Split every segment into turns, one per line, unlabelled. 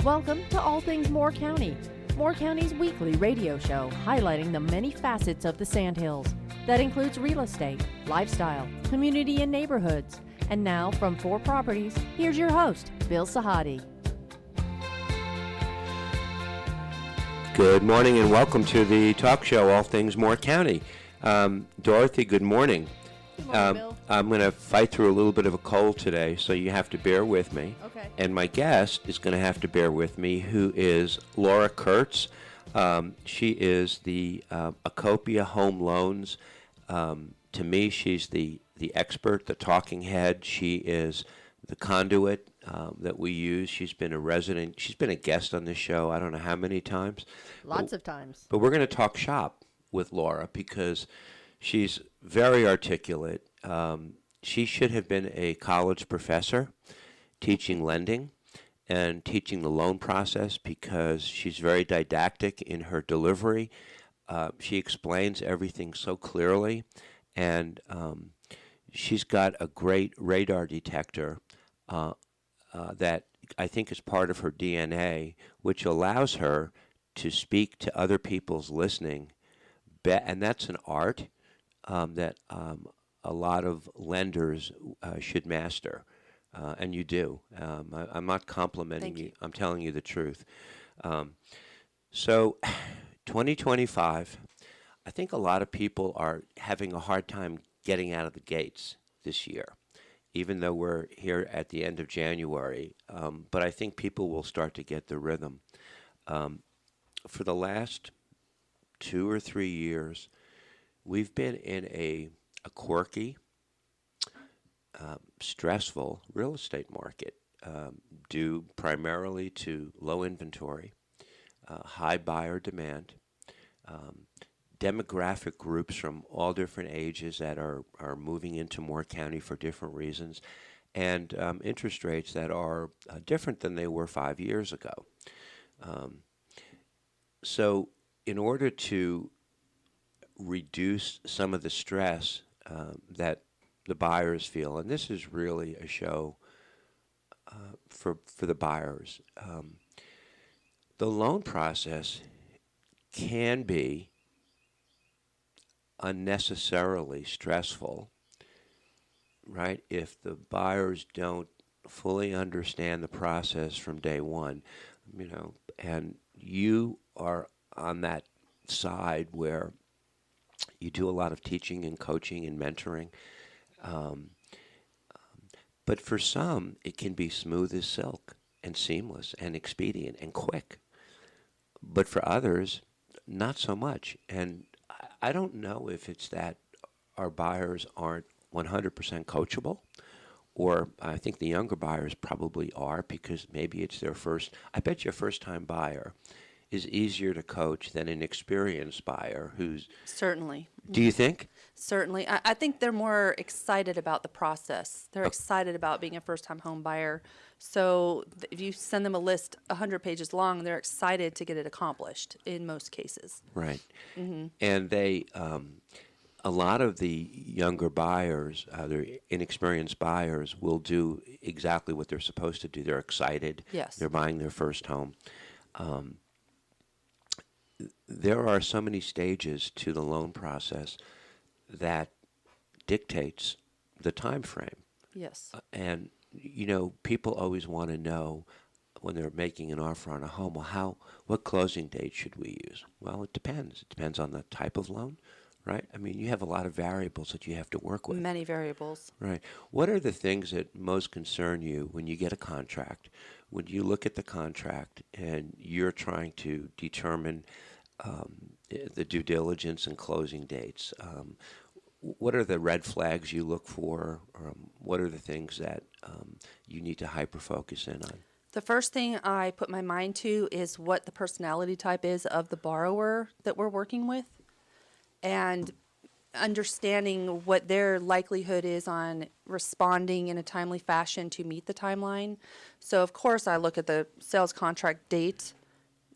Welcome to All Things Moore County, Moore County's weekly radio show highlighting the many facets of the Sandhills. That includes real estate, lifestyle, community and neighborhoods. And now from 4 Properties, here's your host, Bill Sahadi.
Good morning and welcome to the talk show, All Things Moore County. Dorothy, good morning.
Good morning, Bill.
I'm going to fight through a little bit of a cold today, so you have to bear with me.
Okay.
And my guest is going to have to bear with me, who is Laura Kurtz. She is the Acopia Home Loans. To me, she's the expert, the talking head. She is the conduit that we use. She's been a guest on this show I don't know how many times.
Lots of times.
But we're going to talk shop with Laura because she's very articulate. She should have been a college professor teaching lending and teaching the loan process because she's very didactic in her delivery. She explains everything so clearly, and she's got a great radar detector that I think is part of her DNA, which allows her to speak to other people's listening. And that's an art that a lot of lenders should master, and you do. I'm not complimenting you. I'm telling you the truth. So 2025, I think a lot of people are having a hard time getting out of the gates this year, even though we're here at the end of January. But I think people will start to get the rhythm. For the last 2 or 3 years, we've been in a quirky, stressful real estate market due primarily to low inventory, high buyer demand, demographic groups from all different ages that are moving into Moore County for different reasons, and interest rates that are different than they were 5 years ago. So in order to reduce some of the stress that the buyers feel, and this is really a show for the buyers, the loan process can be unnecessarily stressful, right? If the buyers don't fully understand the process from day one, and you are on that side where you do a lot of teaching and coaching and mentoring. But for some, it can be smooth as silk and seamless and expedient and quick. But for others, not so much. And I don't know if it's that our buyers aren't 100% coachable, or I think the younger buyers probably are because maybe it's their first. I bet your first-time buyer is easier to coach than an experienced buyer who's...
Certainly.
Do you think?
Certainly. I think they're more excited about the process. They're excited about being a first-time home buyer. So if you send them a list 100 pages long, they're excited to get it accomplished in most cases.
Right. Mm-hmm. And they, a lot of the younger buyers, the inexperienced buyers, will do exactly what they're supposed to do. They're excited.
Yes.
They're buying their first home. There are so many stages to the loan process that dictates the time frame.
Yes.
And, people always want to know when they're making an offer on a home, well, what closing date should we use? Well, it depends. It depends on the type of loan, right? I mean, you have a lot of variables that you have to work with.
Many variables.
Right. What are the things that most concern you when you get a contract, when you look at the contract and you're trying to determine the due diligence and closing dates? What are the red flags you look for? What are the things that you need to hyper-focus in on?
The first thing I put my mind to is what the personality type is of the borrower that we're working with, and understanding what their likelihood is on responding in a timely fashion to meet the timeline. So, of course, I look at the sales contract date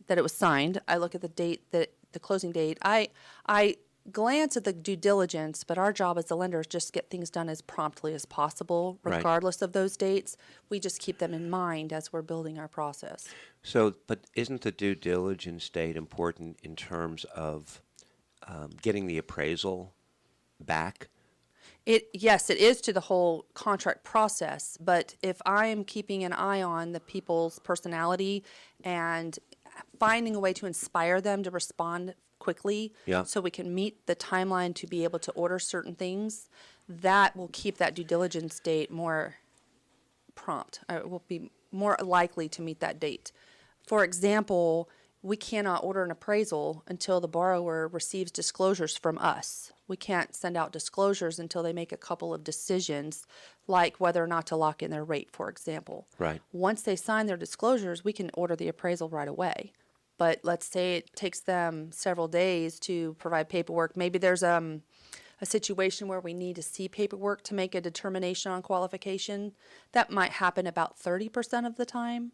that it was signed. I look at the date that the closing date. I glance at the due diligence, but our job as the lender is just get things done as promptly as possible,
Right.
regardless of those dates. We just keep them in mind as we're building our process.
So, but isn't the due diligence date important in terms of getting the appraisal back?
Yes, it is to the whole contract process, but if I am keeping an eye on the people's personality and finding a way to inspire them to respond quickly
Yeah.
so we can meet the timeline to be able to order certain things, that will keep that due diligence date more prompt. It will be more likely to meet that date. For example, we cannot order an appraisal until the borrower receives disclosures from us. We can't send out disclosures until they make a couple of decisions, like whether or not to lock in their rate, for example.
Right.
Once they sign their disclosures, we can order the appraisal right away. But let's say it takes them several days to provide paperwork. Maybe there's a situation where we need to see paperwork to make a determination on qualification. That might happen about 30% of the time.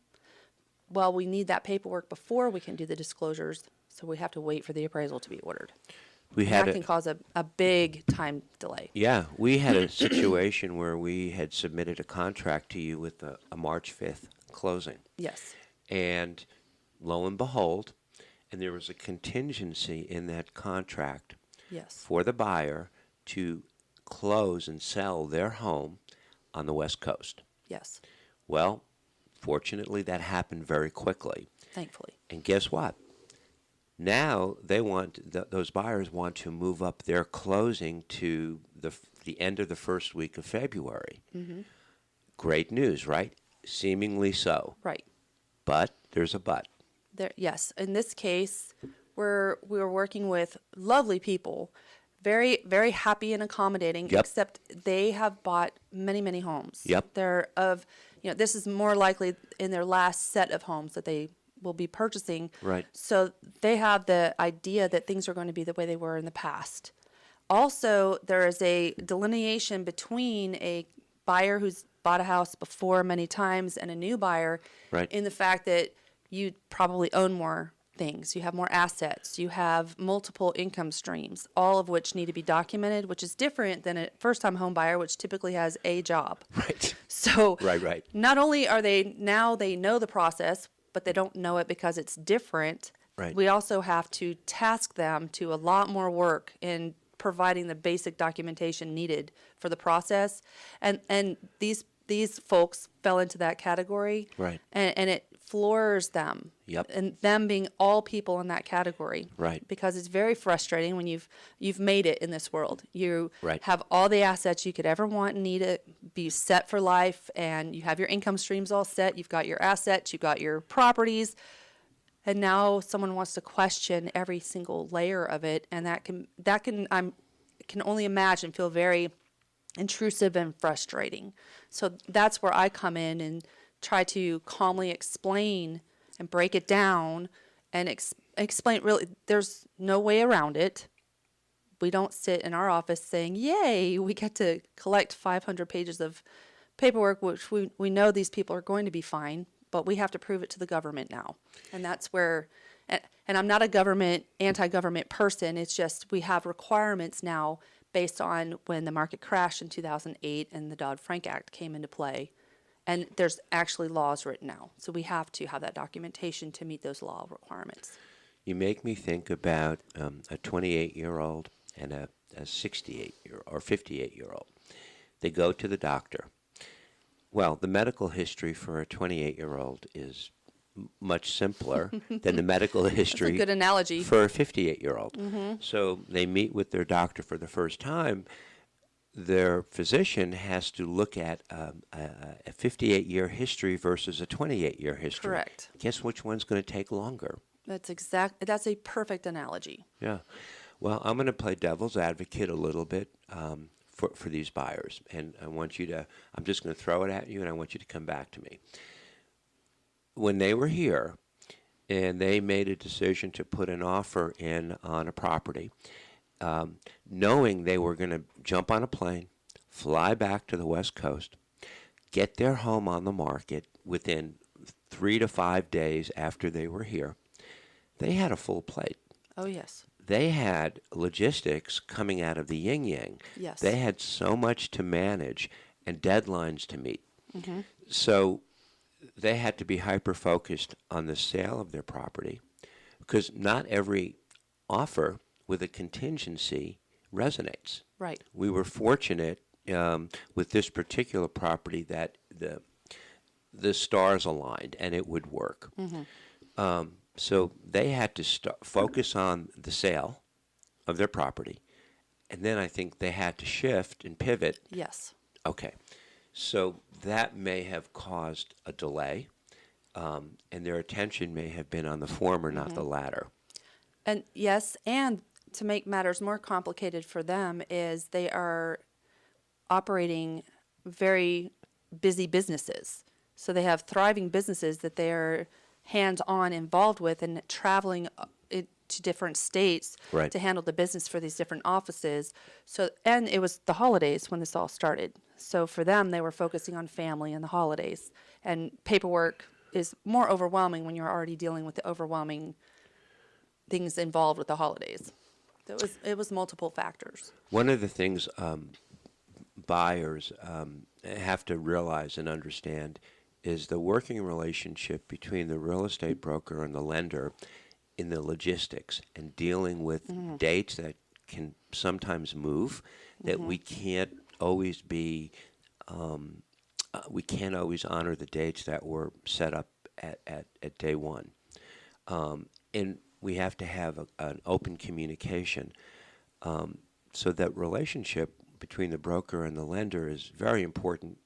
Well, we need that paperwork before we can do the disclosures, so we have to wait for the appraisal to be ordered.
We
And
had
that can cause a big time delay.
Yeah, we had a situation where we had submitted a contract to you with a March 5th closing.
Yes.
And lo and behold, and there was a contingency in that contract
Yes.
for the buyer to close and sell their home on the West Coast.
Yes.
Well, fortunately, that happened very quickly.
Thankfully.
And guess what? Now they want those buyers want to move up their closing to the end of the first week of February.
Mm-hmm.
Great news, right? Seemingly so.
Right.
But there's a but.
Yes. In this case, we were working with lovely people, very, very happy and accommodating,
Yep.
except they have bought many, many homes.
Yep.
This is more likely in their last set of homes that they will be purchasing.
Right.
So they have the idea that things are going to be the way they were in the past. Also, there is a delineation between a buyer who's bought a house before many times and a new buyer
Right.
in the fact that you probably own more things. You have more assets. You have multiple income streams, all of which need to be documented, which is different than a first-time home buyer, which typically has a job.
Right.
So
Right.
not only are they know the process, but they don't know it because it's different.
Right.
We also have to task them to a lot more work in providing the basic documentation needed for the process. And these folks fell into that category.
Right.
And it floors them.
Yep.
And them being all people in that category.
Right.
Because it's very frustrating when you've made it in this world. You
Right.
have all the assets you could ever want and need it, be set for life, and you have your income streams all set. You've got your assets, you've got your properties, and now someone wants to question every single layer of it, and that can I can only imagine feel very intrusive and frustrating. So that's where I come in and try to calmly explain and break it down and explain really there's no way around it. We don't sit in our office saying, yay, we get to collect 500 pages of paperwork, which we know these people are going to be fine, but we have to prove it to the government now. And that's where, and I'm not a anti-government person, it's just we have requirements now based on when the market crashed in 2008 and the Dodd-Frank Act came into play. And there's actually laws written now. So we have to have that documentation to meet those law requirements.
You make me think about a 28-year-old and a 68-year or 58-year-old. They go to the doctor. Well, the medical history for a 28-year-old is much simpler than the medical history
That's a good analogy.
for a 58-year-old.
Mm-hmm.
So they meet with their doctor for the first time. Their physician has to look at a 58-year history versus a 28-year history.
Correct.
Guess which one's going to take longer?
That's a perfect analogy.
Yeah. Well, I'm going to play devil's advocate a little bit for these buyers. And I'm just going to throw it at you, and I want you to come back to me. When they were here and they made a decision to put an offer in on a property, knowing they were going to jump on a plane, fly back to the West Coast, get their home on the market within 3 to 5 days after they were here, they had a full plate.
Oh, yes.
they had logistics coming out of the yin-yang.
Yes.
They had so much to manage and deadlines to meet. So they had to be hyper-focused on the sale of their property because not every offer with a contingency resonates.
Right.
We were fortunate with this particular property that the stars aligned and it would work. So they had to focus on the sale of their property, and then I think they had to shift and pivot.
Yes.
Okay, so that may have caused a delay, and their attention may have been on the former, not the latter.
And yes, and to make matters more complicated for them is they are operating very busy businesses. So they have thriving businesses that they are hands-on involved with and traveling to different states
Right.
to handle the business for these different offices. So, and it was the holidays when this all started. So for them, they were focusing on family and the holidays. And paperwork is more overwhelming when you're already dealing with the overwhelming things involved with the holidays. So it was multiple factors.
One of the things buyers have to realize and understand is the working relationship between the real estate broker and the lender in the logistics and dealing with dates that can sometimes move, that we can't always be, we can't always honor the dates that were set up at day one. And we have to have an open communication. So that relationship between the broker and the lender is very important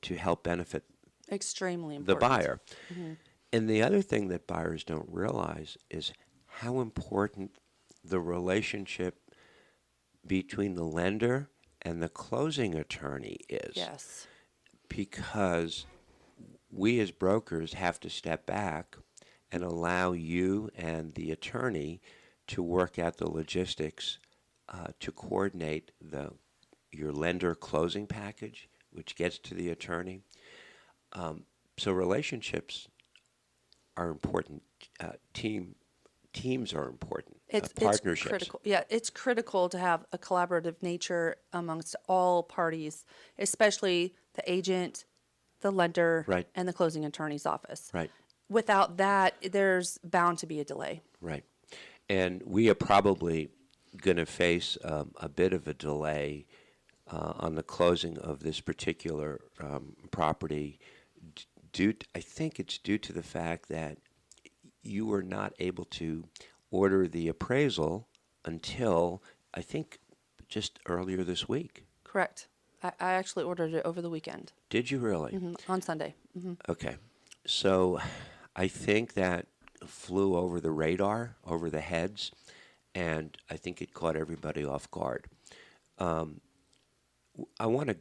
to help benefit
Extremely
the
important.
buyer. And the other thing that buyers don't realize is how important the relationship between the lender and the closing attorney is.
Yes.
Because we as brokers have to step back and allow you and the attorney to work out the logistics to coordinate your lender closing package, which gets to the attorney. So relationships are important. Teams are important. Partnerships.
It's critical. Yeah, it's critical to have a collaborative nature amongst all parties, especially the agent, the lender,
Right.
and the closing attorney's office.
Right.
Without that, there's bound to be a delay.
Right. And we are probably going to face a bit of a delay on the closing of this particular property. I think it's due to the fact that you were not able to order the appraisal until, I think, just earlier this week.
Correct. I actually ordered it over the weekend.
Did you really?
On Sunday.
Okay. So I think that flew over the radar, over the heads, and I think it caught everybody off guard. I want to,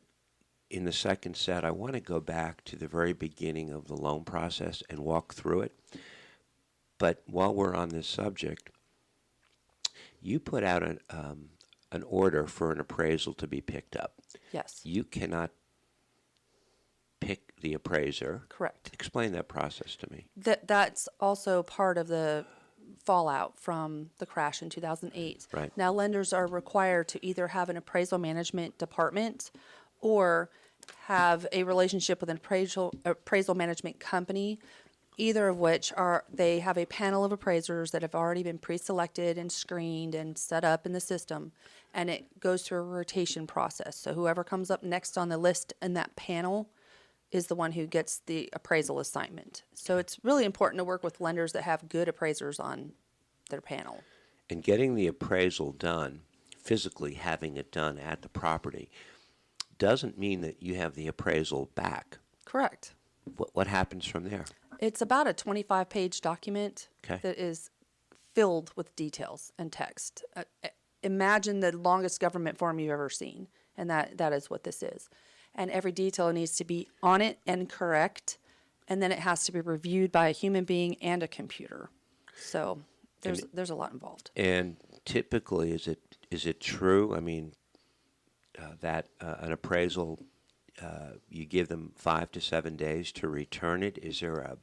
in the second set, I want to go back to the very beginning of the loan process and walk through it. But while we're on this subject, you put out an order for an appraisal to be picked up.
Yes.
You cannot pick the appraiser.
Correct.
Explain that process to me.
That's also part of the fallout from the crash in 2008.
Right.
Now, lenders are required to either have an appraisal management department or have a relationship with an appraisal management company, either of which they have a panel of appraisers that have already been pre-selected and screened and set up in the system, and it goes through a rotation process. So whoever comes up next on the list in that panel is the one who gets the appraisal assignment. So it's really important to work with lenders that have good appraisers on their panel.
And getting the appraisal done, physically having it done at the property, doesn't mean that you have the appraisal back.
Correct.
What happens from there?
It's about a 25-page document
Okay.
that is filled with details and text. Imagine the longest government form you've ever seen, and that is what this is. And every detail needs to be on it and correct, and then it has to be reviewed by a human being and a computer. So there's a lot involved.
And typically, is it true? I mean, that an appraisal, you give them 5 to 7 days to return it. Is there a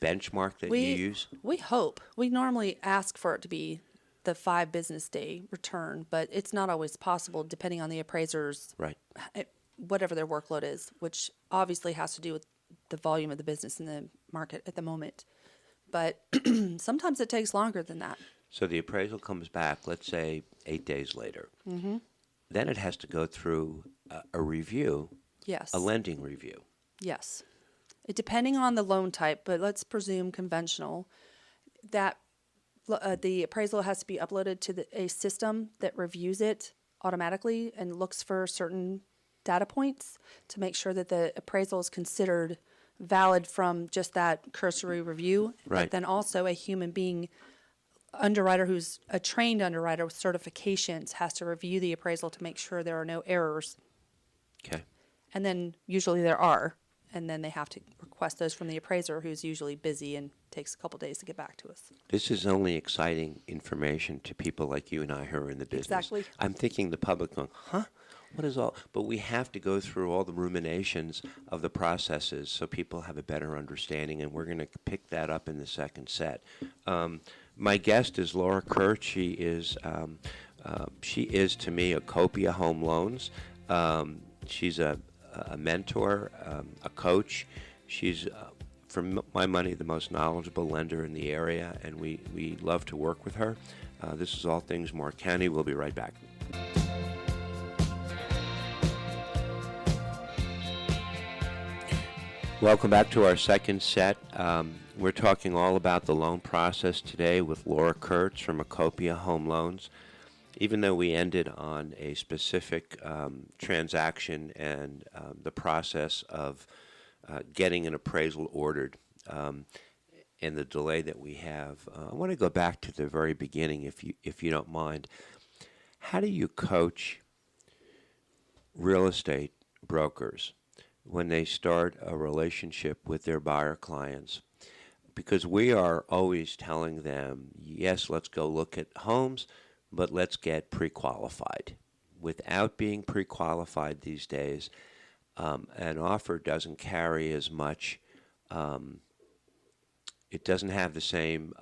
benchmark that you use?
We hope. We normally ask for it to be the 5 business day return, but it's not always possible depending on the appraiser's
Right.
whatever their workload is, which obviously has to do with the volume of the business in the market at the moment. But sometimes it takes longer than that.
So the appraisal comes back, let's say 8 days later.
Mm-hmm.
Then it has to go through a review,
Yes.
a lending review.
Yes. Depending on the loan type, but let's presume conventional, that the appraisal has to be uploaded to a system that reviews it automatically and looks for certain data points to make sure that the appraisal is considered valid from just that cursory review.
Right.
But then also a human being underwriter who's a trained underwriter with certifications has to review the appraisal to make sure there are no errors.
Okay.
And then usually there are. And then they have to request those from the appraiser, who's usually busy and takes a couple days to get back to us.
This is only exciting information to people like you and I who are in the business.
Exactly.
I'm thinking the public going, huh? What is all? But we have to go through all the ruminations of the processes so people have a better understanding, and we're going to pick that up in the second set. My guest is Laura Kurtz. She is to me Acopia Home Loans. She's a mentor, a coach. She's, for my money, the most knowledgeable lender in the area, and we love to work with her. This is All Things Moore County. We'll be right back. Welcome back to our second set. We're talking all about the loan process today with Laura Kurtz from Acopia Home Loans. Even though we ended on a specific transaction and the process of getting an appraisal ordered and the delay that we have, I want to go back to the very beginning, if you don't mind. How do you coach real estate brokers when they start a relationship with their buyer clients? Because we are always telling them, yes, let's go look at homes, but let's get pre-qualified. Without being pre-qualified these days, an offer doesn't carry as much. It doesn't have the same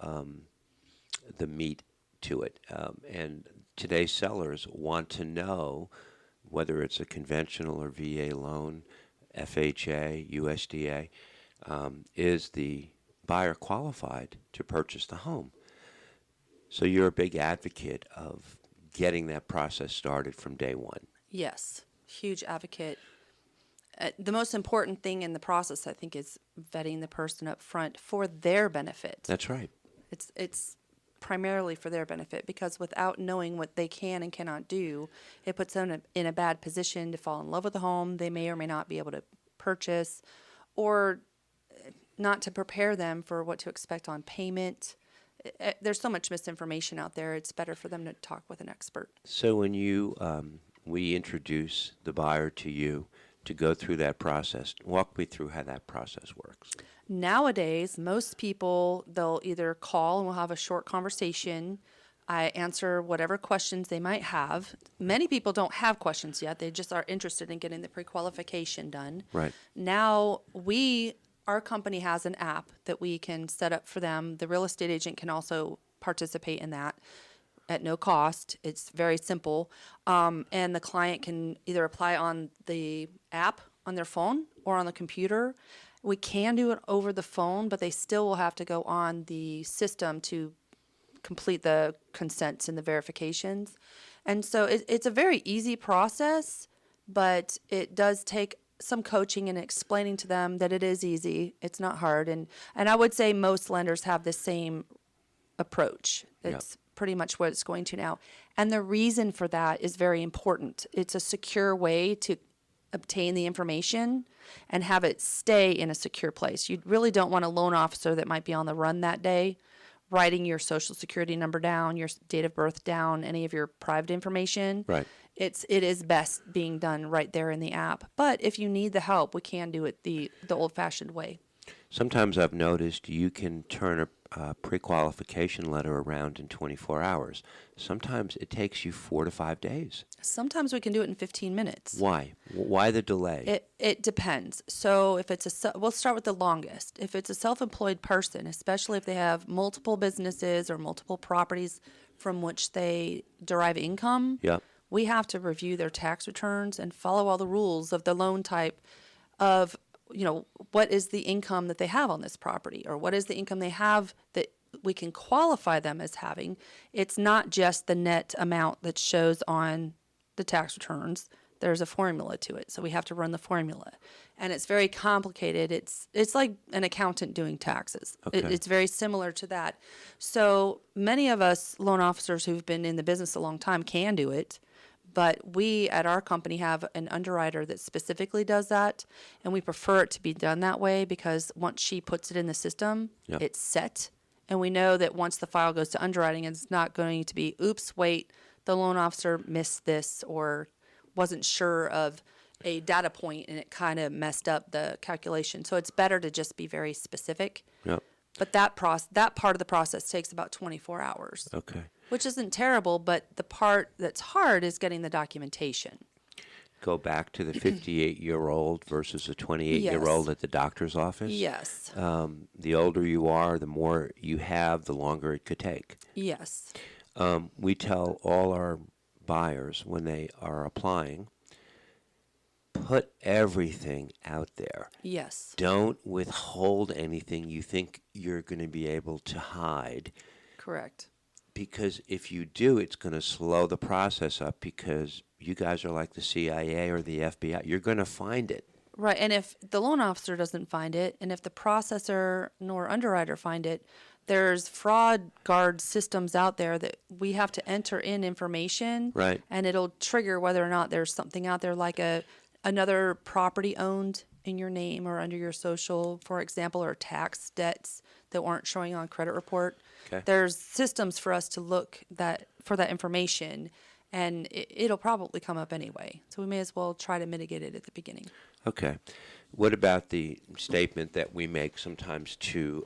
the meat to it. And today's sellers want to know whether it's a conventional or VA loan, FHA, USDA, is the buyer qualified to purchase the home? So you're a big advocate of getting that process started from day one.
Yes, huge advocate. The most important thing in the process, I think, is vetting the person up front for their benefit.
That's right.
It's primarily for their benefit, because without knowing what they can and cannot do, it puts them in a bad position to fall in love with the home they may or may not be able to purchase, or not to prepare them for what to expect on payment. There's so much misinformation out there. It's better for them to talk with an expert.
So when we introduce the buyer to you to go through that process, walk me through how that process works.
Nowadays, most people, they'll either call and we'll have a short conversation. I answer whatever questions they might have. Many people don't have questions yet. They just are interested in getting the pre-qualification done.
Right.
Now, our company has an app that we can set up for them. The real estate agent can also participate in that at no cost. It's very simple. And the client can either apply on the app on their phone or on the computer. We can do it over the phone, but they still will have to go on the system to complete the consents and the verifications. And so it's a very easy process, but it does take some coaching and explaining to them that it is easy. It's not hard. And I would say most lenders have the same approach. It's pretty much what it's going to now. And the reason for that is very important. It's a secure way to obtain the information and have it stay in a secure place. You really don't want a loan officer that might be on the run that day writing your social security number down, your date of birth down, any of your private information.
Right.
It is best being done right there in the app. But if you need the help, we can do it the old-fashioned way.
Sometimes I've noticed you can turn a pre-qualification letter around in 24 hours. Sometimes it takes you 4 to 5 days.
Sometimes we can do it in 15 minutes.
Why? Why the delay?
It depends. So if we'll start with the longest. If it's a self-employed person, especially if they have multiple businesses or multiple properties from which they derive income,
Yep.
we have to review their tax returns and follow all the rules of the loan type of, what is the income that they have on this property, or what is the income they have that we can qualify them as having. It's not just the net amount that shows on the tax returns. There's a formula to it, so we have to run the formula, and it's very complicated. It's like an accountant doing taxes.
Okay.
It's very similar to that. So many of us loan officers who've been in the business a long time can do it, but we at our company have an underwriter that specifically does that, and we prefer it to be done that way because once she puts it in the system,
Yep.
it's set, and we know that once the file goes to underwriting, it's not going to be, oops, wait, the loan officer missed this or wasn't sure of a data point and it kind of messed up the calculation. So it's better to just be very specific.
Yep.
But that part of the process takes about 24 hours,
Okay.
which isn't terrible, but the part that's hard is getting the documentation.
Go back to the 58-year-old versus a 28-year-old
Yes.
at the doctor's office.
Yes.
The older you are, the more you have, the longer it could take.
Yes.
We tell all our buyers when they are applying, put everything out there.
Yes.
Don't withhold anything you think you're going to be able to hide,
Correct.
because if you do, it's going to slow the process up, because you guys are like the CIA or the FBI. You're going to find it.
Right. And if the loan officer doesn't find it, and if the processor nor underwriter find it, there's fraud guard systems out there that we have to enter in information.
Right.
And it'll trigger whether or not there's something out there like another property owned in your name or under your social, for example, or tax debts that weren't showing on credit report.
Okay.
There's systems for us to look for that information, and it'll probably come up anyway. So we may as well try to mitigate it at the beginning.
Okay. What about the statement that we make sometimes to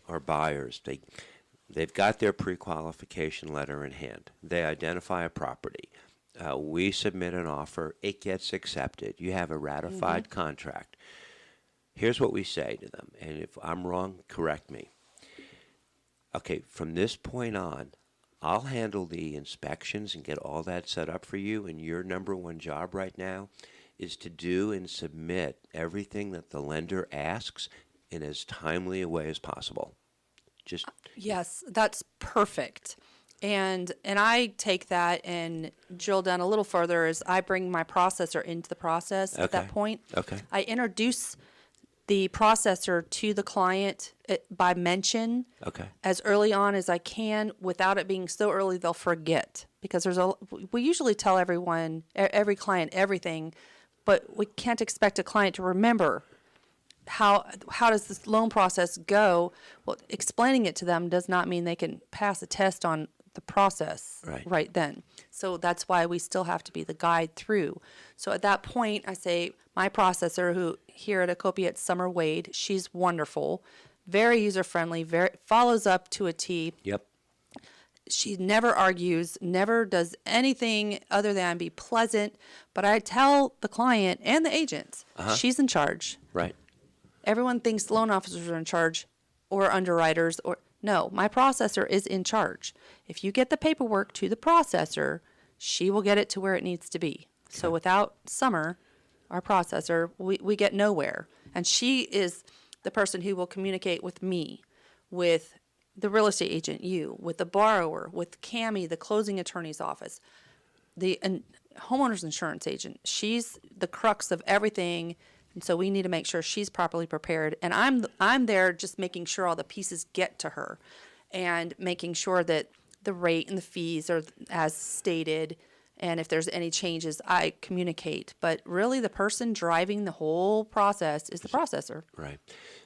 our buyers? They've got their pre-qualification letter in hand. They identify a property. We submit an offer. It gets accepted. You have a ratified contract. Here's what we say to them, and if I'm wrong, correct me. Okay, from this point on, I'll handle the inspections and get all that set up for you, and your number one job right now is to do and submit everything that the lender asks in as timely a way as possible. Just
Yes, that's perfect. And I take that and drill down a little further as I bring my processor into the process at that
Okay.
point.
Okay.
I introduce the processor to the client by mention
okay.
as early on as I can without it being so early they'll forget. Because we usually tell every client everything, but we can't expect a client to remember how does this loan process go. Well, explaining it to them does not mean they can pass a test on the process right then. So that's why we still have to be the guide through. So at that point, I say my processor, who here at Acopia at Summer Wade, she's wonderful, very user-friendly, very follows up to a T.
Yep.
She never argues, never does anything other than be pleasant. But I tell the client and the agents, she's in charge.
Right.
Everyone thinks loan officers are in charge or underwriters or no, my processor is in charge. If you get the paperwork to the processor, she will get it to where it needs to be. Okay. So without Summer, our processor, we get nowhere. And she is the person who will communicate with me, with the real estate agent, you, with the borrower, with Cammie, the closing attorney's office, the homeowner's insurance agent. She's the crux of everything. And so we need to make sure she's properly prepared. And I'm there just making sure all the pieces get to her and making sure that the rate and the fees are as stated. And if there's any changes, I communicate. But really the person driving the whole process is the processor.
Right.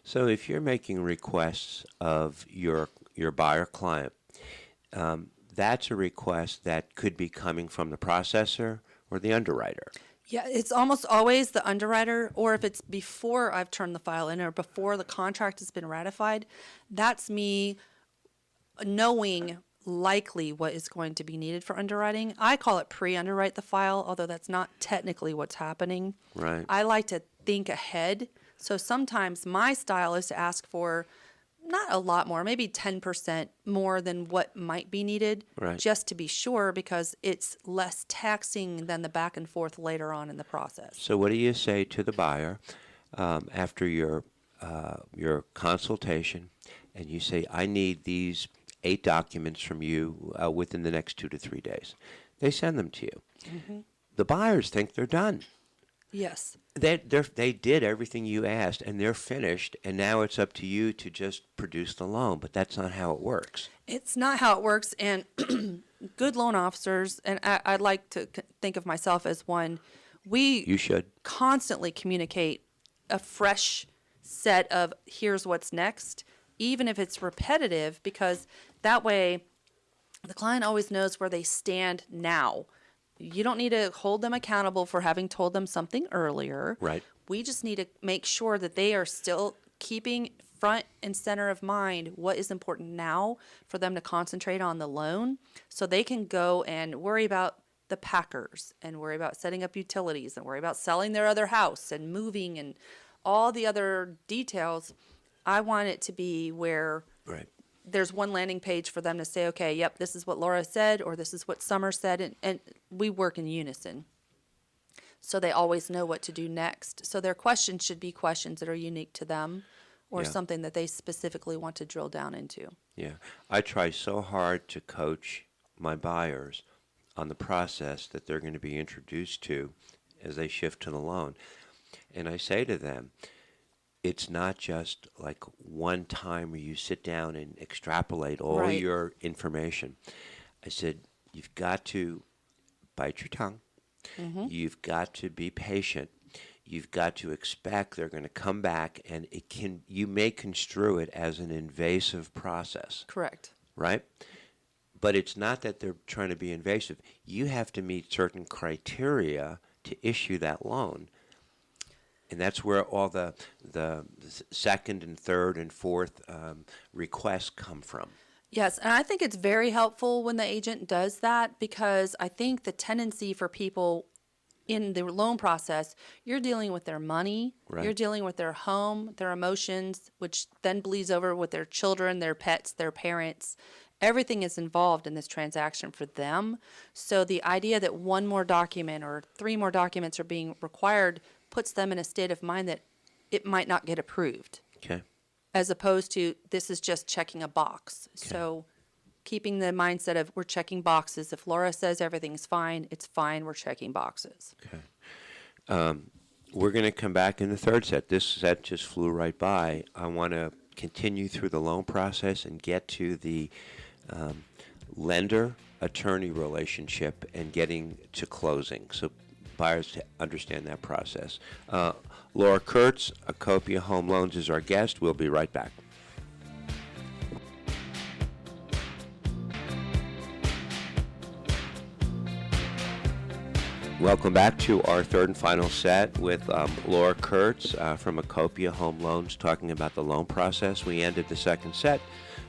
So if you're making requests of your buyer client, that's a request that could be coming from the processor or the underwriter.
Yeah, it's almost always the underwriter, or if it's before I've turned the file in or before the contract has been ratified, that's me knowing likely what is going to be needed for underwriting. I call it pre-underwrite the file, although that's not technically what's happening.
Right.
I like to think ahead. So sometimes my style is to ask for not a lot more, maybe 10% more than what might be needed,
Right.
just to be sure, because it's less taxing than the back and forth later on in the process.
So what do you say to the buyer after your consultation, and you say, I need these 8 documents from you within the next 2 to 3 days? They send them to you.
Mm-hmm.
The buyers think they're done.
Yes.
They did everything you asked, and they're finished, and now it's up to you to just produce the loan. But that's not how it works.
It's not how it works, and good loan officers, and I'd like to think of myself as one,
You should.
constantly communicate a fresh set of here's what's next, even if it's repetitive, because that way the client always knows where they stand now. You don't need to hold them accountable for having told them something earlier.
Right.
We just need to make sure that they are still keeping front and center of mind what is important now for them to concentrate on the loan, so they can go and worry about the packers and worry about setting up utilities and worry about selling their other house and moving and all the other details. I want it to be where
Right.
there's one landing page for them to say, okay, yep, this is what Laura said, or this is what Summer said, and we work in unison. So they always know what to do next. So their questions should be questions that are unique to them, or
Yeah.
something that they specifically want to drill down into.
Yeah. I try so hard to coach my buyers on the process that they're going to be introduced to as they shift to the loan. And I say to them, it's not just like one time where you sit down and extrapolate all
Right.
your information. I said, you've got to bite your tongue.
Mm-hmm.
You've got to be patient. You've got to expect they're going to come back, and you may construe it as an invasive process,
Correct.
right? But it's not that they're trying to be invasive. You have to meet certain criteria to issue that loan. And that's where all the second and third and fourth requests come from.
Yes, and I think it's very helpful when the agent does that, because I think the tendency for people in the loan process, you're dealing with their money,
Right.
you're dealing with their home, their emotions, which then bleeds over with their children, their pets, their parents. Everything is involved in this transaction for them. So the idea that one more document or 3 more documents are being required puts them in a state of mind that it might not get approved,
Okay.
as opposed to this is just checking a box. So keeping the mindset of we're checking boxes. If Laura says everything's fine, it's fine, we're checking boxes.
Okay. We're going to come back in the third set. This set just flew right by. I want to continue through the loan process and get to the lender-attorney relationship and getting to closing, so buyers to understand that process. Laura Kurtz, Acopia Home Loans, is our guest. We'll be right back. Welcome back to our third and final set with Laura Kurtz from Acopia Home Loans, talking about the loan process. We ended the second set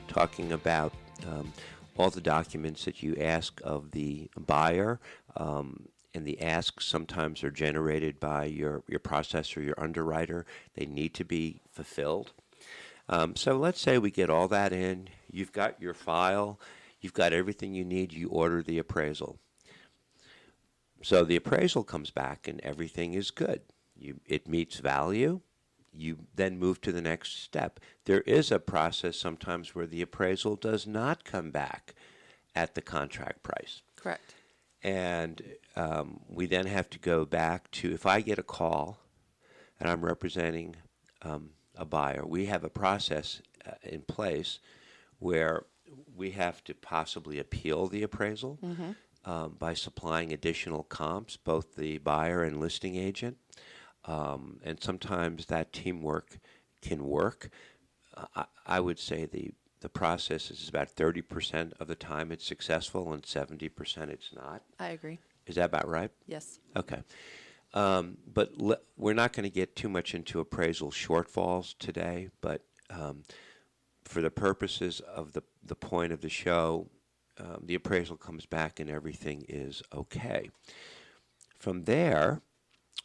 talking about all the documents that you ask of the buyer, and the asks sometimes are generated by your processor, your underwriter. They need to be fulfilled. So let's say we get all that in. You've got your file. You've got everything you need. You order the appraisal. So the appraisal comes back and everything is good. It meets value. You then move to the next step. There is a process sometimes where the appraisal does not come back at the contract price.
Correct.
And we then have to go back to, if I get a call and I'm representing a buyer, we have a process in place where we have to possibly appeal the appraisal.
Mm-hmm.
By supplying additional comps, both the buyer and listing agent. And sometimes that teamwork can work. I would say the process is about 30% of the time it's successful and 70% it's not.
I agree.
Is that about right?
Yes.
Okay. But we're not going to get too much into appraisal shortfalls today, but for the purposes of the point of the show, the appraisal comes back and everything is okay. From there,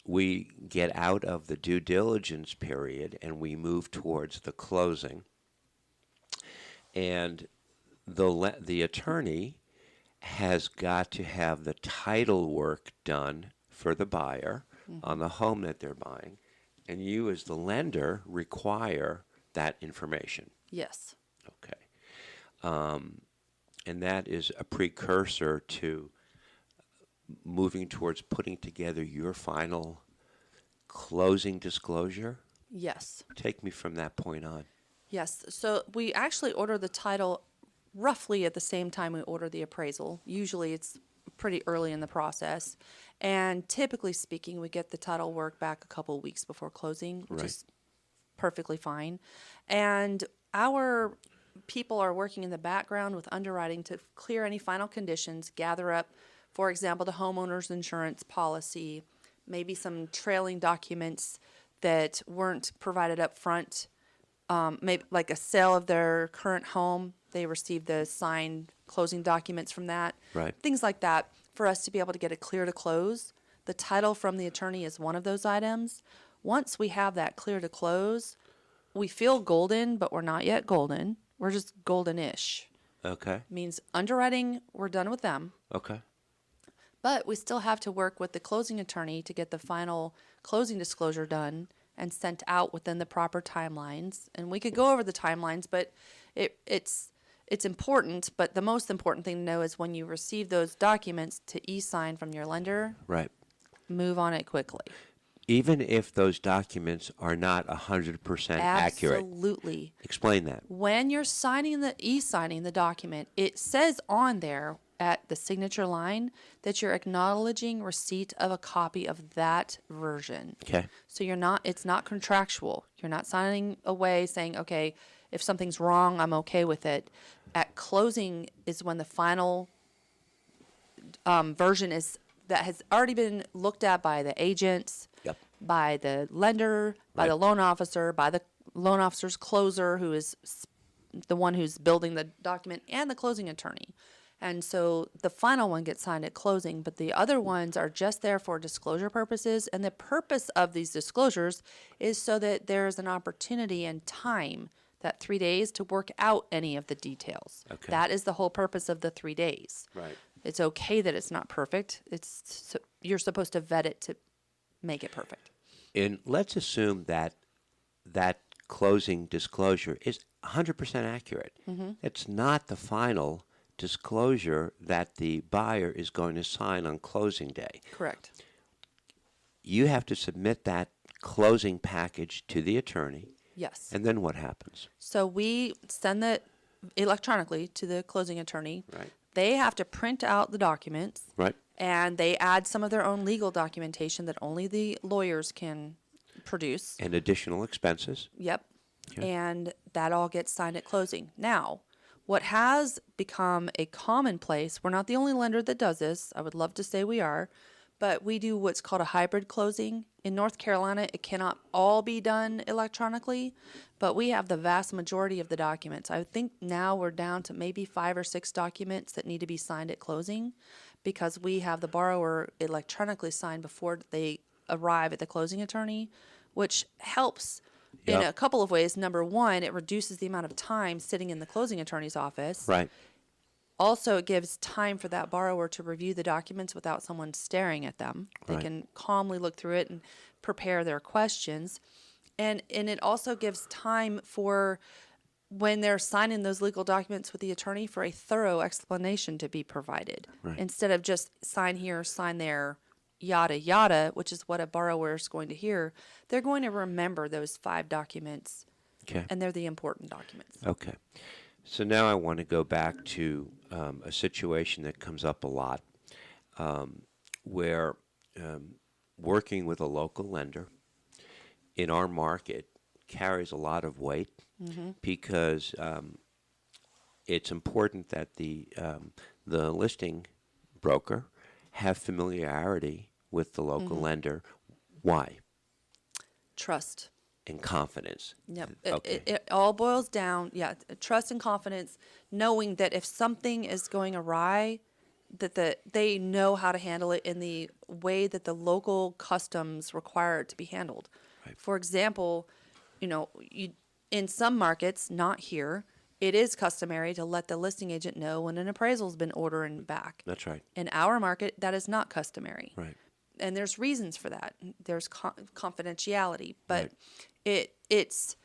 we get out of the due diligence period and we move towards the closing. and the attorney has got to have the title work done for the buyer on the home that they're buying, and you as the lender require that information.
Yes.
Okay. And that is a precursor to moving towards putting together your final closing disclosure?
Yes.
Take me from that point on.
Yes. So we actually order the title roughly at the same time we order the appraisal. Usually it's pretty early in the process. And typically speaking, we get the title work back a couple of weeks before closing, which
Right.
is perfectly fine. And our people are working in the background with underwriting to clear any final conditions, gather up, for example, the homeowner's insurance policy, maybe some trailing documents that weren't provided up front, maybe like a sale of their current home. They received the signed closing documents from that.
Right.
Things like that for us to be able to get it clear to close. The title from the attorney is one of those items. Once we have that clear to close, we feel golden, but we're not yet golden. We're just golden-ish.
Okay.
Means underwriting, we're done with them.
Okay.
But we still have to work with the closing attorney to get the final closing disclosure done and sent out within the proper timelines. And we could go over the timelines, but it's important. But the most important thing to know is when you receive those documents to e-sign from your lender,
Right.
move on it quickly.
Even if those documents are not 100% accurate.
Absolutely.
Explain that.
When you're signing the document, it says on there at the signature line that you're acknowledging receipt of a copy of that version.
Okay.
So it's not contractual. You're not signing away saying, okay, if something's wrong, I'm okay with it. At closing is when the final version that has already been looked at by the agents,
Yep.
by the lender, by the loan officer, by the loan officer's closer, who is the one who's building the document, and the closing attorney. And so the final one gets signed at closing, but the other ones are just there for disclosure purposes. And the purpose of these disclosures is so that there's an opportunity and time, that 3 days, to work out any of the details.
Okay.
That is the whole purpose of the 3 days.
Right.
It's okay that it's not perfect. You're supposed to vet it to make it perfect.
And let's assume that that closing disclosure is 100% accurate. It's not the final disclosure that the buyer is going to sign on closing day.
Correct.
You have to submit that closing package to the attorney,
Yes.
and then what happens?
So we send that electronically to the closing attorney.
Right.
They have to print out the documents,
Right.
and they add some of their own legal documentation that only the lawyers can produce.
And additional expenses.
Yep.
Okay.
And that all gets signed at closing. Now, what has become a commonplace, we're not the only lender that does this. I would love to say we are, but we do what's called a hybrid closing. In North Carolina, it cannot all be done electronically, but we have the vast majority of the documents. I think now we're down to maybe 5 or 6 documents that need to be signed at closing because we have the borrower electronically sign before they arrive at the closing attorney, which helps in
Yep.
a couple of ways. Number one, it reduces the amount of time sitting in the closing attorney's office.
Right.
Also, it gives time for that borrower to review the documents without someone staring at them. They
Right.
can calmly look through it and prepare their questions. And it also gives time for when they're signing those legal documents with the attorney for a thorough explanation to be provided.
Right.
Instead of just sign here, sign there, yada, yada, which is what a borrower is going to hear. They're going to remember those 5 documents,
Okay.
and they're the important documents.
Okay. So now I want to go back to a situation that comes up a lot where working with a local lender in our market carries a lot of weight because it's important that the listing broker have familiarity with the local lender. Why?
Trust.
And confidence.
Yep.
Okay.
It all boils down, trust and confidence, knowing that if something is going awry, that they know how to handle it in the way that the local customs require it to be handled.
Right.
For example, in some markets, not here, it is customary to let the listing agent know when an appraisal's been ordered and back.
That's right.
In our market, that is not customary.
Right.
And there's reasons for that. There's confidentiality, but
Right.
it's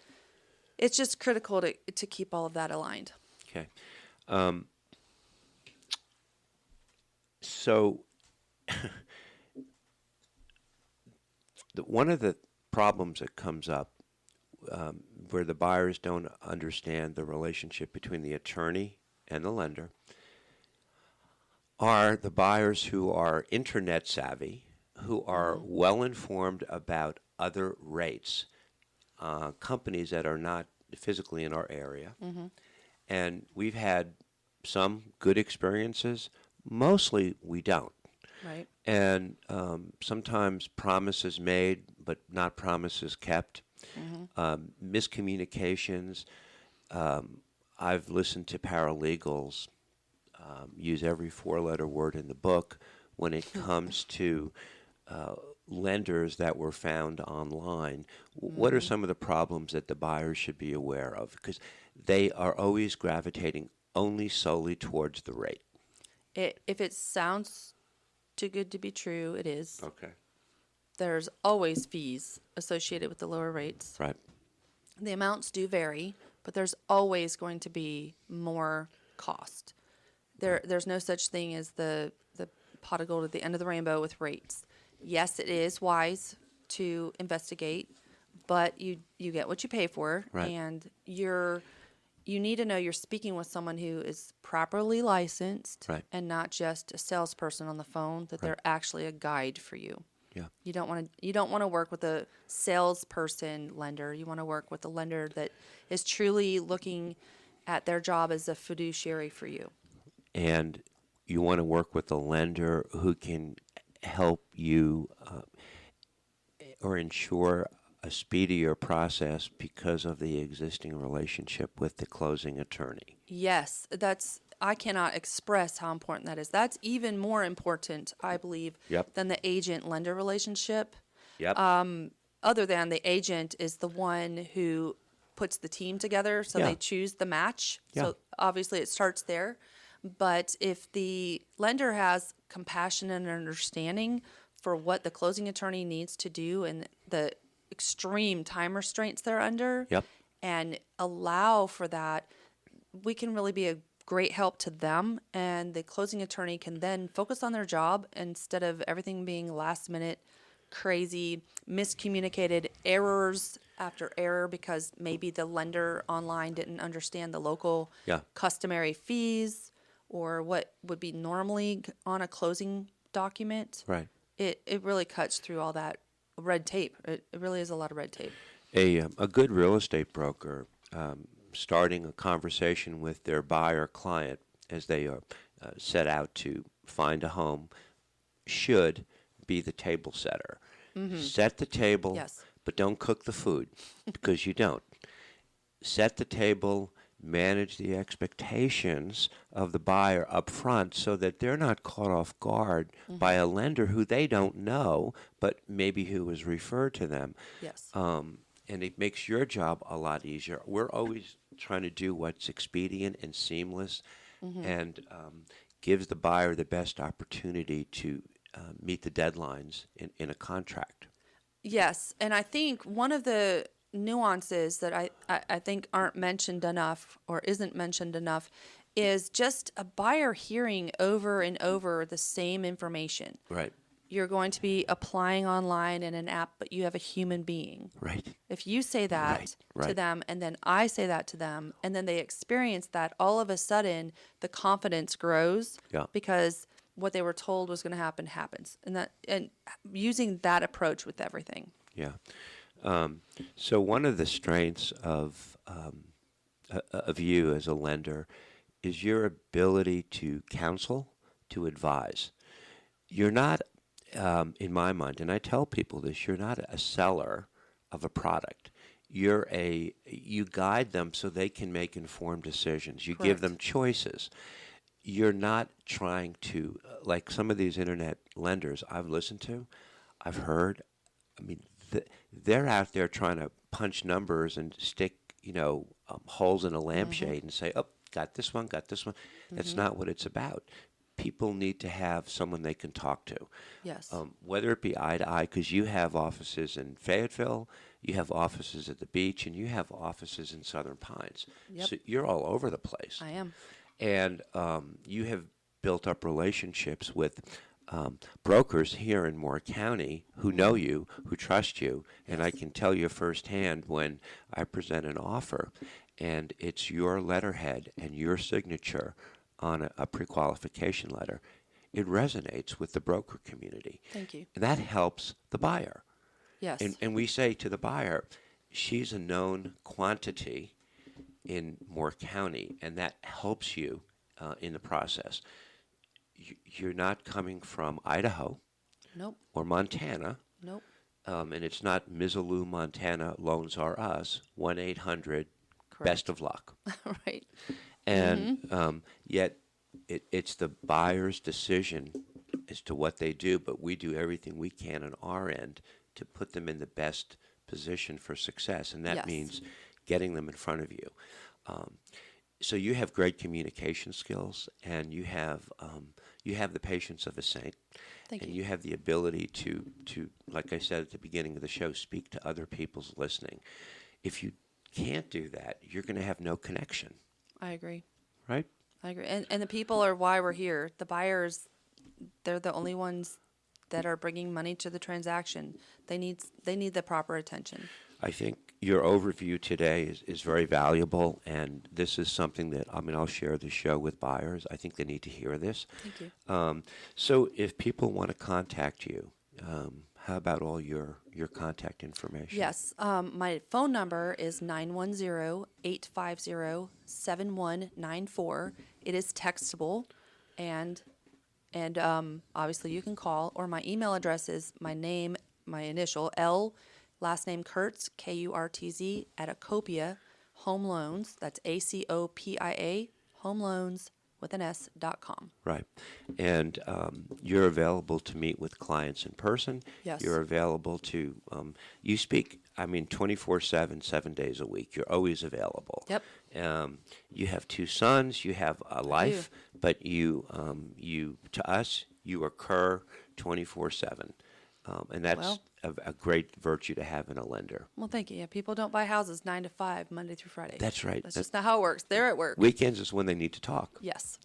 just critical to keep all of that aligned.
Okay. So one of the problems that comes up where the buyers don't understand the relationship between the attorney and the lender are the buyers who are internet savvy, who are well informed about other rates, companies that are not physically in our area. And we've had some good experiences. Mostly we don't.
Right.
And sometimes promises made, but not promises kept. Miscommunications. I've listened to paralegals use every four-letter word in the book when it comes to lenders that were found online. What are some of the problems that the buyers should be aware of? Because they are always gravitating only solely towards the rate.
If it sounds too good to be true, it is.
Okay.
There's always fees associated with the lower rates.
Right.
The amounts do vary, but there's always going to be more cost. There's no such thing as the pot of gold at the end of the rainbow with rates. Yes, it is wise to investigate, but you get what you pay for,
Right.
and you need to know you're speaking with someone who is properly licensed,
Right.
and not just a salesperson on the phone. That they're actually a guide for you.
Yeah.
You don't want to work with a salesperson lender. You want to work with a lender that is truly looking at their job as a fiduciary for you.
And you want to work with a lender who can help you or ensure a speedier process because of the existing relationship with the closing attorney.
Yes, I cannot express how important that is. That's even more important, I believe,
Yep.
than the agent-lender relationship.
Yep.
Other than the agent is the one who puts the team together, so
Yeah.
they choose the match.
Yeah.
So obviously it starts there. But if the lender has compassion and understanding for what the closing attorney needs to do and the extreme time restraints they're under,
Yep.
and allow for that, we can really be a great help to them, and the closing attorney can then focus on their job instead of everything being last minute, crazy, miscommunicated errors after error because maybe the lender online didn't understand the local
Yeah.
customary fees or what would be normally on a closing document.
Right.
It really cuts through all that red tape. It really is a lot of red tape.
A good real estate broker starting a conversation with their buyer client as they set out to find a home should be the table setter. Set the table,
Yes.
but don't cook the food because you don't. Set the table, manage the expectations of the buyer up front so that they're not caught off guard by a lender who they don't know, but maybe who was referred to them.
Yes.
And it makes your job a lot easier. We're always trying to do what's expedient and seamless and gives the buyer the best opportunity to meet the deadlines in a contract.
Yes, and I think one of the nuances that I think aren't mentioned enough or isn't mentioned enough is just a buyer hearing over and over the same information.
Right.
You're going to be applying online in an app, but you have a human being.
Right.
If you say that
Right,
to
right.
them and then I say that to them and then they experience that, all of a sudden the confidence grows
Yeah.
because what they were told was going to happen happens. And using that approach with everything.
Yeah. So one of the strengths of you as a lender is your ability to counsel, to advise. You're not, in my mind, and I tell people this, you're not a seller of a product. You guide them so they can make informed decisions. You give
Correct.
them choices. You're not trying to, like some of these internet lenders I've listened to, I've heard, I mean, they're out there trying to punch numbers and stick holes in a lampshade and say, oh, got this one, got this one. That's not what it's about. People need to have someone they can talk to.
Yes.
Whether it be eye to eye, because you have offices in Fayetteville, you have offices at the beach, and you have offices in Southern Pines.
Yep.
So you're all over the place.
I am.
And you have built up relationships with brokers here in Moore County who know you, who trust you, and I can tell you firsthand when I present an offer and it's your letterhead and your signature on a pre-qualification letter, it resonates with the broker community.
Thank you.
And that helps the buyer.
Yes.
And we say to the buyer, she's a known quantity in Moore County, and that helps you in the process. You're not coming from Idaho
Nope.
or Montana,
Nope.
and it's not Mizzaloo, Montana, loans are us, 1-800, best of luck.
Right.
And yet it's the buyer's decision as to what they do, but we do everything we can on our end to put them in the best position for success, and that
Yes.
means getting them in front of you. So you have great communication skills, and you have the patience of a saint,
Thank
and
you.
you have the ability to, like I said at the beginning of the show, speak to other people's listening. If you can't do that, you're going to have no connection,
I agree.
right?
I agree. And the people are why we're here. The buyers, they're the only ones that are bringing money to the transaction. They need the proper attention.
I think your overview today is very valuable, and this is something that, I'll share the show with buyers. I think they need to hear this.
Thank you.
So if people want to contact you, how about all your contact information?
Yes. My phone number is 910-850-7194. It is textable, and obviously you can call, or my email address is my name, my initial, L, last name Kurtz, Kurtz, at Acopia Home Loans. That's ACOPIA, Home Loans with an S.com.
Right. And you're available to meet with clients in person.
Yes.
You're available to, you speak, 24/7, 7 days a week. You're always available.
Yep.
You have 2 sons, you have a life, but you, to us, you occur 24/7. And that's
Well-
a great virtue to have in a lender.
Well, thank you. Yeah, people don't buy houses 9 to 5, Monday through Friday.
That's right.
That's just not how it works. They're at work.
Weekends is when they need to talk.
Yes.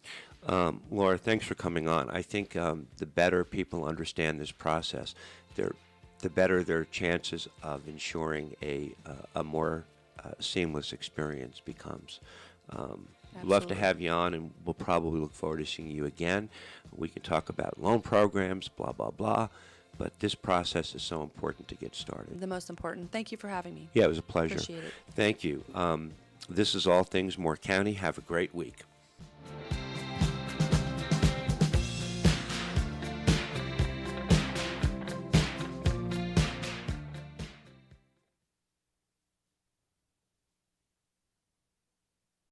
Laura, thanks for coming on. I think the better people understand this process, the better their chances of ensuring a more seamless experience becomes. Love to
Absolutely.
have you on, and we'll probably look forward to seeing you again. We can talk about loan programs, blah, blah, blah. But this process is so important to get started.
The most important. Thank you for having me.
Yeah, it was a pleasure.
Appreciate it.
Thank you. This is All Things Moore County. Have a great week.